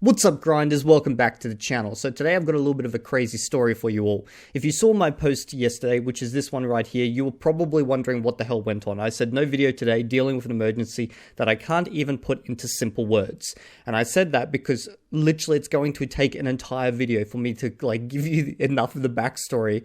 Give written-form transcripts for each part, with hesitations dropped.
What's up, grinders? Welcome back to the channel. So today I've got a little bit of a crazy story for you all. If you saw my post yesterday, which is this one right here, you were probably wondering what the hell went on. I said no video today, dealing with an emergency that I can't even put into simple words. And I said that because literally it's going to take an entire video for me to give you enough of the backstory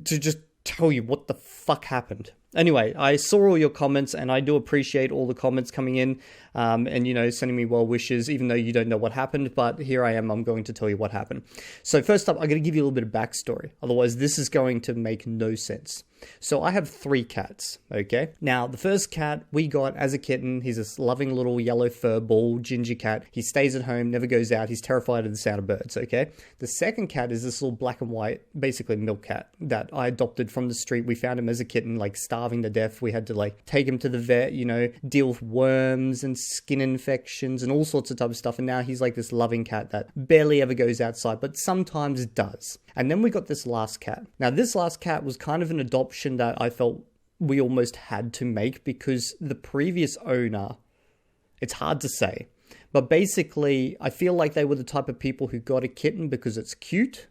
to just tell you what the fuck happened. Anyway, I saw all your comments and I do appreciate all the comments coming in and, sending me well wishes, even though you don't know what happened. But here I am, I'm going to tell you what happened. So first up, I'm going to give you a little bit of backstory. Otherwise, this is going to make no sense. So I have 3 cats, okay? Now, the first cat we got as a kitten, he's this loving little yellow fur ball ginger cat. He stays at home, never goes out. He's terrified of the sound of birds, okay? The second cat is this little black and white, basically milk cat that I adopted from the street. We found him as a kitten, starving to death. We had to take him to the vet, deal with worms and skin infections and all sorts of type of stuff. And now he's like this loving cat that barely ever goes outside, but sometimes does. And then we got this last cat. Now, this last cat was kind of an adoption that I felt we almost had to make because the previous owner, it's hard to say, but basically I feel like they were the type of people who got a kitten because it's cute,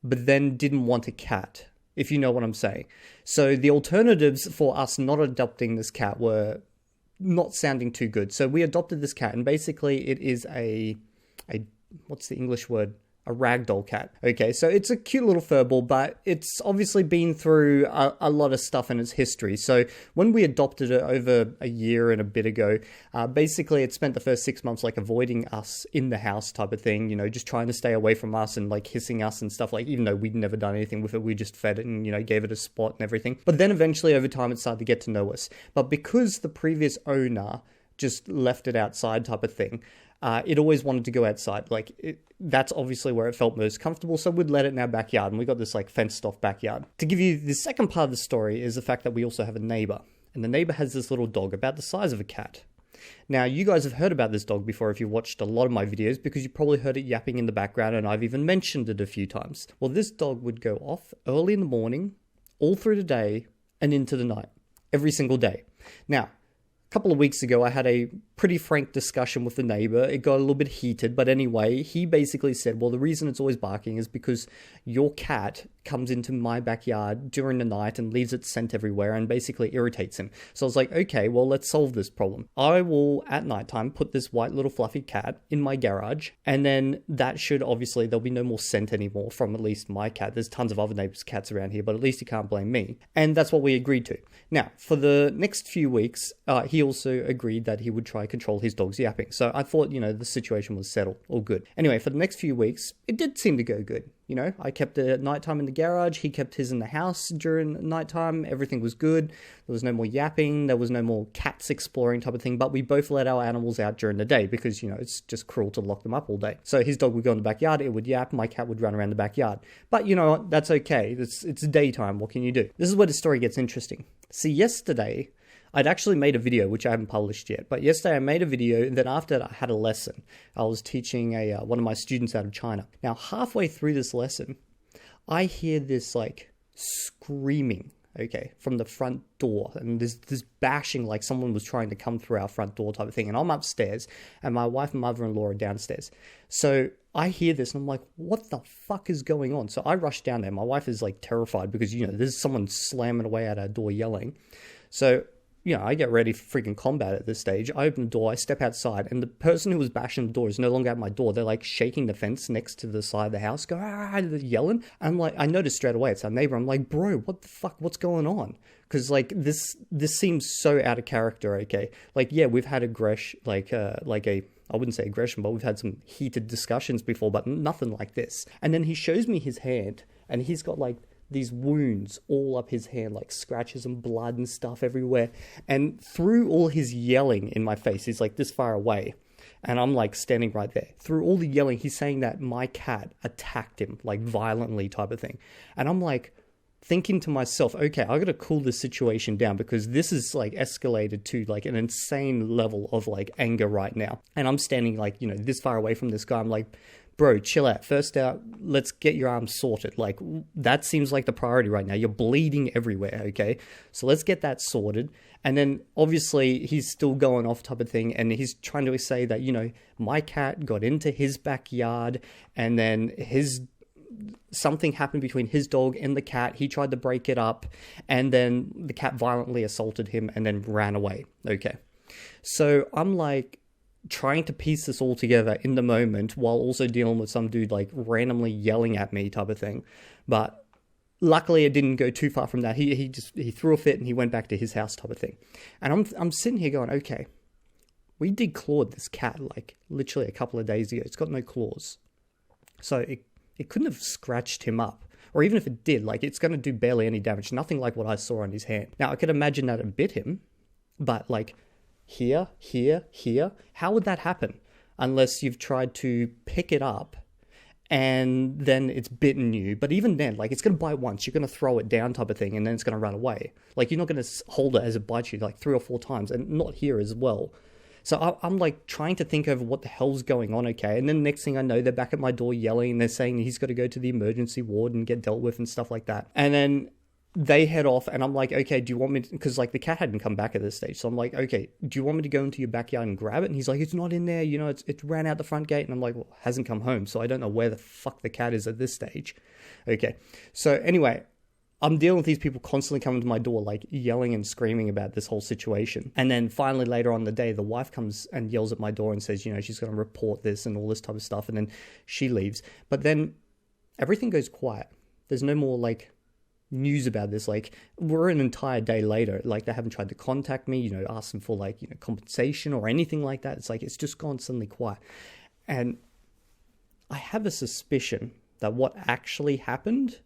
but then didn't want a cat, if you know what I'm saying. So the alternatives for us not adopting this cat were not sounding too good. So we adopted this cat, and basically it is a what's the English word? A ragdoll cat. Okay, so it's a cute little furball, but it's obviously been through a lot of stuff in its history. So when we adopted it over a year and a bit ago, basically it spent the first 6 months avoiding us in the house type of thing, just trying to stay away from us and hissing us and stuff, even though we'd never done anything with it. We just fed it and, gave it a spot and everything. But then eventually over time it started to get to know us. But because the previous owner just left it outside type of thing, it always wanted to go outside. That's obviously where it felt most comfortable, so we'd let it in our backyard, and we got this fenced off backyard. To give you the second part of the story is the fact that we also have a neighbor, and the neighbor has this little dog about the size of a cat. Now, you guys have heard about this dog before if you watched a lot of my videos, because you probably heard it yapping in the background, and I've even mentioned it a few times. Well, this dog would go off early in the morning, all through the day, and into the night, every single day. Now, couple of weeks ago, I had a pretty frank discussion with the neighbor. It got a little bit heated, but anyway, he basically said, well, the reason it's always barking is because your cat comes into my backyard during the night and leaves its scent everywhere and basically irritates him. So I was like, okay, well, let's solve this problem. I will, at nighttime, put this white little fluffy cat in my garage, and then that should, obviously, there'll be no more scent anymore from at least my cat. There's tons of other neighbors' cats around here, but at least you can't blame me. And that's what we agreed to. Now, for the next few weeks, he also agreed that he would try to control his dog's yapping. So I thought, the situation was settled, all good. Anyway, for the next few weeks, it did seem to go good. I kept it at nighttime in the garage. He kept his in the house during nighttime. Everything was good. There was no more yapping. There was no more cats exploring type of thing. But we both let our animals out during the day because, it's just cruel to lock them up all day. So his dog would go in the backyard. It would yap. My cat would run around the backyard. But you know what? That's okay. It's daytime. What can you do? This is where the story gets interesting. See, yesterday, I'd actually made a video, which I haven't published yet, but yesterday I made a video, and then after that I had a lesson. I was teaching one of my students out of China. Now, halfway through this lesson, I hear this, screaming, okay, from the front door, and this bashing, like someone was trying to come through our front door type of thing, and I'm upstairs, and my wife and mother-in-law are downstairs. So I hear this, and I'm like, what the fuck is going on? So I rush down there. My wife is, terrified because, there's someone slamming away at our door yelling. So I get ready for freaking combat at this stage. I open the door, I step outside, and the person who was bashing the door is no longer at my door. They're shaking the fence next to the side of the house, go, they're yelling. I'm like, I noticed straight away, it's our neighbor. I'm like, bro, what the fuck, what's going on? Because this seems so out of character, okay? Yeah, we've had aggression, I wouldn't say aggression, but we've had some heated discussions before, but nothing like this. And then he shows me his hand, and he's got these wounds all up his hand, scratches and blood and stuff everywhere. And through all his yelling in my face, he's this far away, and I'm standing right there. Through all the yelling, he's saying that my cat attacked him, violently type of thing. And I'm thinking to myself, okay, I gotta cool this situation down because this is escalated to an insane level of anger right now. And I'm standing this far away from this guy. I'm bro, chill out. First out, let's get your arm sorted. Like, that seems like the priority right now. You're bleeding everywhere, okay? So let's get that sorted. And then, obviously, he's still going off type of thing, and he's trying to say that, you know, my cat got into his backyard, and then something happened between his dog and the cat. He tried to break it up, and then the cat violently assaulted him and then ran away. Okay. So I'm like trying to piece this all together in the moment while also dealing with some dude like randomly yelling at me type of thing. But luckily it didn't go too far from that. He threw a fit and he went back to his house type of thing. And I'm sitting here going, okay, we declawed this cat like literally a couple of days ago. It's got no claws. So it couldn't have scratched him up. Or even if it did, like, it's going to do barely any damage. Nothing like what I saw on his hand. Now, I could imagine that it bit him, but, like, here, how would that happen? Unless you've tried to pick it up, and then it's bitten you. But even then, like, it's going to bite once. You're going to throw it down type of thing, and then it's going to run away. Like, you're not going to hold it as it bites you, like, 3 or 4 times, and not here as well. So I'm like trying to think over what the hell's going on, okay? And then next thing I know, they're back at my door yelling, and they're saying he's got to go to the emergency ward and get dealt with and stuff like that. And then they head off, and I'm like, okay, do you want me to, because like the cat hadn't come back at this stage. So I'm like, okay, do you want me to go into your backyard and grab it? And he's like, it's not in there, you know, it ran out the front gate. And I'm like, well, it hasn't come home, so I don't know where the fuck the cat is at this stage. Okay, so anyway, I'm dealing with these people constantly coming to my door, like yelling and screaming about this whole situation. And then finally later on in the day, the wife comes and yells at my door and says, you know, she's going to report this and all this type of stuff. And then she leaves. But then everything goes quiet. There's no more like news about this. Like, we're an entire day later. Like, they haven't tried to contact me, you know, ask them for like, you know, compensation or anything like that. It's like, it's just gone suddenly quiet. And I have a suspicion that what actually happened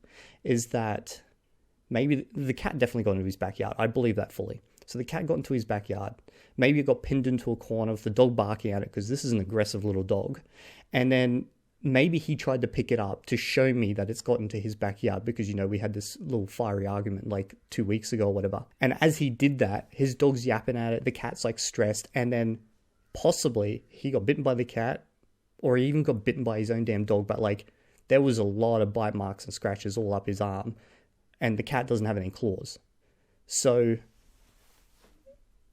is that maybe the cat definitely got into his backyard. I believe that fully. So the cat got into his backyard. Maybe it got pinned into a corner with the dog barking at it, because this is an aggressive little dog. And then maybe he tried to pick it up to show me that it's got into his backyard, because, you know, we had this little fiery argument like 2 weeks ago or whatever. And as he did that, his dog's yapping at it. The cat's like stressed. And then possibly he got bitten by the cat, or he even got bitten by his own damn dog. But like, there was a lot of bite marks and scratches all up his arm. And the cat doesn't have any claws. So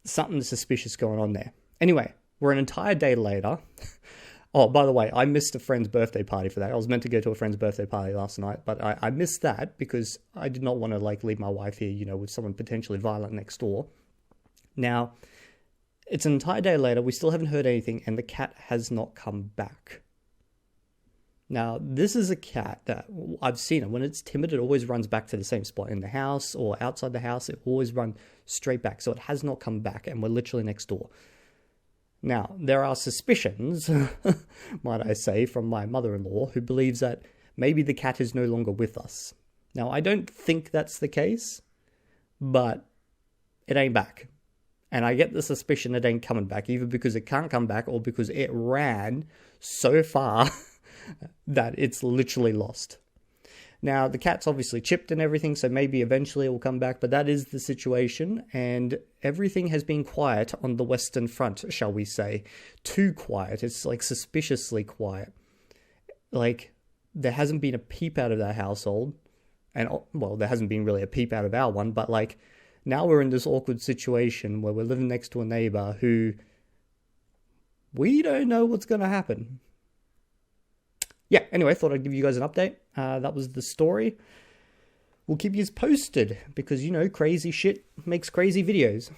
something suspicious going on there. Anyway, we're an entire day later. Oh, by the way, I missed a friend's birthday party for that. I was meant to go to a friend's birthday party last night, but I missed that because I did not want to like leave my wife here, you know, with someone potentially violent next door. Now, it's an entire day later. We still haven't heard anything, and the cat has not come back. Now, this is a cat that I've seen it. When it's timid, it always runs back to the same spot in the house or outside the house. It always runs straight back. So it has not come back, and we're literally next door. Now, there are suspicions, might I say, from my mother-in-law, who believes that maybe the cat is no longer with us. Now, I don't think that's the case, but it ain't back. And I get the suspicion it ain't coming back, either because it can't come back or because it ran so far that it's literally lost. Now, the cat's obviously chipped and everything, so maybe eventually it will come back, but that is the situation, and everything has been quiet on the Western Front, shall we say. Too quiet. It's like suspiciously quiet. Like, there hasn't been a peep out of that household, and, well, there hasn't been really a peep out of our one, but like, now we're in this awkward situation where we're living next to a neighbor who we don't know what's going to happen. Yeah, anyway, thought I'd give you guys an update. That was the story. We'll keep you posted because, you know, crazy shit makes crazy videos.